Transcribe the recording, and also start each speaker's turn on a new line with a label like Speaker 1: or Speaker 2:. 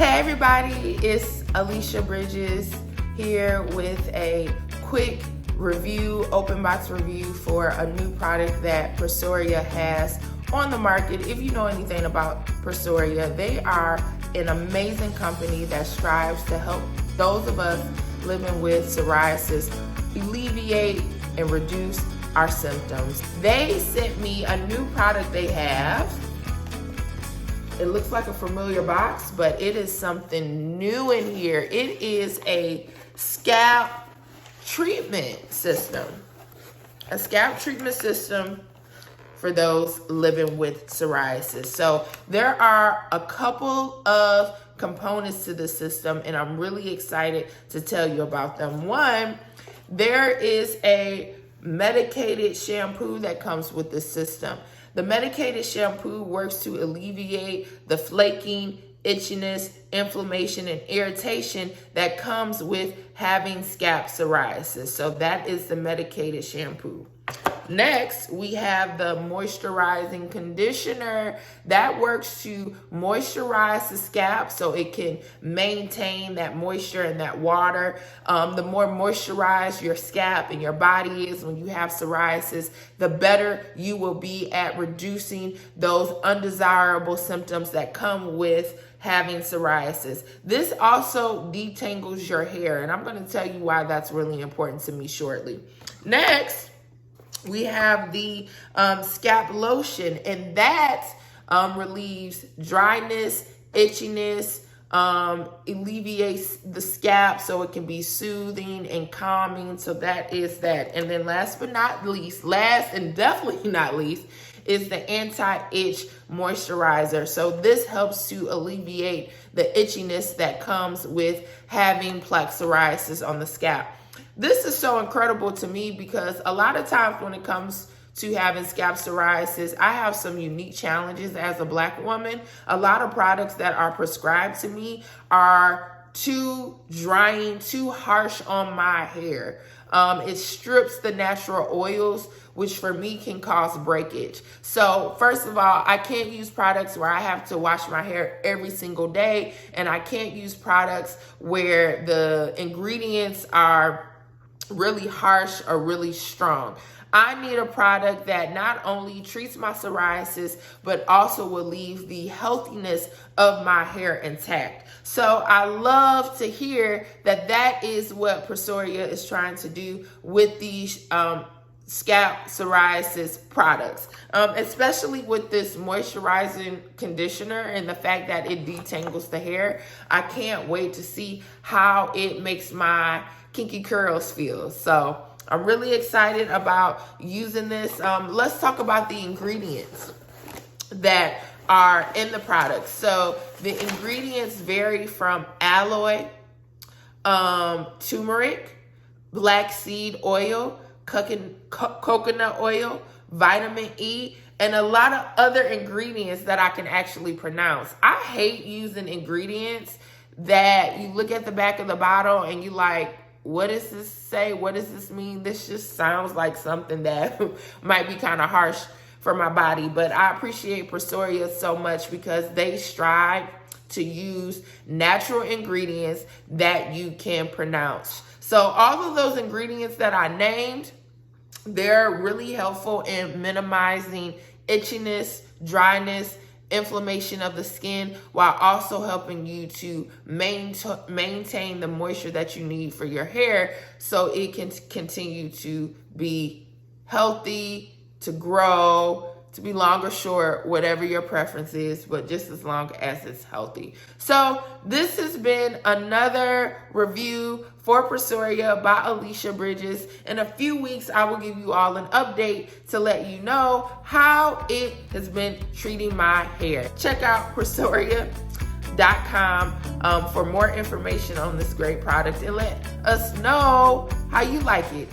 Speaker 1: Hey everybody, it's Alisha Bridges here with a quick review, open box review for a new product that Prosoria has on the market. If you know anything about Prosoria, they are an amazing company that strives to help those of us living with psoriasis alleviate and reduce our symptoms. They sent me a new product they have. It looks like a familiar box, but it is something new in here. It is a scalp treatment system. A scalp treatment system for those living with psoriasis. So there are a couple of components to the system, and I'm really excited to tell you about them. One, there is a medicated shampoo that comes with the system. The medicated shampoo works to alleviate the flaking, itchiness, inflammation, and irritation that comes with having scalp psoriasis. So that is the medicated shampoo. Next, we have the Moisturizing Conditioner that works to moisturize the scalp so it can maintain that moisture and that water. The more moisturized your scalp and your body is when you have psoriasis, the better you will be at reducing those undesirable symptoms that come with having psoriasis. This also detangles your hair, and I'm going to tell you why that's really important to me shortly. Next, we have the scalp lotion, and that relieves dryness, itchiness, alleviates the scalp so it can be soothing and calming. So that is that. And then last but not least, last and definitely not least, is the anti-itch moisturizer. So this helps to alleviate the itchiness that comes with having plaque psoriasis on the scalp. This is so incredible to me because a lot of times when it comes to having scalp psoriasis, I have some unique challenges as a Black woman. A lot of products that are prescribed to me are too drying, too harsh on my hair. It strips the natural oils, which for me can cause breakage. So first of all, I can't use products where I have to wash my hair every single day, and I can't use products where the ingredients are really harsh or really strong. I need a product that not only treats my psoriasis, but also will leave the healthiness of my hair intact. So I love to hear that that is what Prosoria is trying to do with these scalp psoriasis products, especially with this moisturizing conditioner and the fact that it detangles the hair. I can't wait to see how it makes my kinky curls feel. So I'm really excited about using this. Let's talk about the ingredients that are in the product. So the ingredients vary from aloe, turmeric, black seed oil, coconut oil, vitamin E, and a lot of other ingredients that I can actually pronounce. I hate using ingredients that you look at the back of the bottle and you like, what does this say? What does this mean? This just sounds like something that might be kind of harsh for my body. But I appreciate Prosoria so much because they strive to use natural ingredients that you can pronounce. So all of those ingredients that I named, they're really helpful in minimizing itchiness, dryness, inflammation of the skin, while also helping you to maintain the moisture that you need for your hair so it can continue to be healthy, to grow, to be long or short, whatever your preference is, but just as long as it's healthy. So this has been another review for Prosoria by Alisha Bridges. In a few weeks, I will give you all an update to let you know how it has been treating my hair. Check out Prosoria.com for more information on this great product and let us know how you like it.